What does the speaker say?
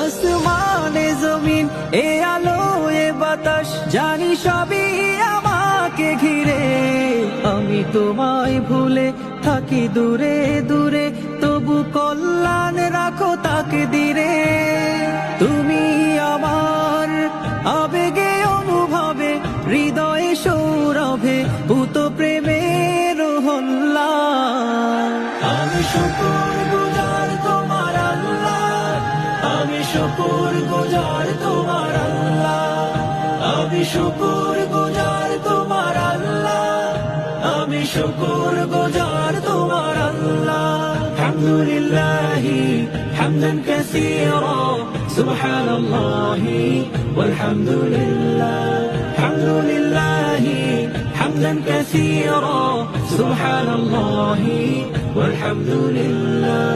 আসমানে জমিন এ আলো এ বাতাস জানি সবই আমাকে ঘিরে, আমি তোমায় ভুলে থাকি দূরে দূরে, তবু কল্যাণ রাখো তাকে দিরে। তুমি আমার আবেগে অনুভবে, হৃদয়ে সৌরভে পুত প্রেমের হল্লা। আমি শুকর গুজার তোমার আল্লাহ, আমি শুকর গুজার তোমার আল্লাহ, আমি শুকর গুজার তোমার আল্লাহ, আমি শুকর গুজার তোমার আল্লাহ। আলহামদুলিল্লাহি হামদান কাসীরা, সুবহানাল্লাহি ওয়ালহামদুলিল্লাহ। আলহামদুলিল্লাহি হামদান কাসীরা, সুবহানাল্লাহি ওয়ালহামদুলিল্লাহ।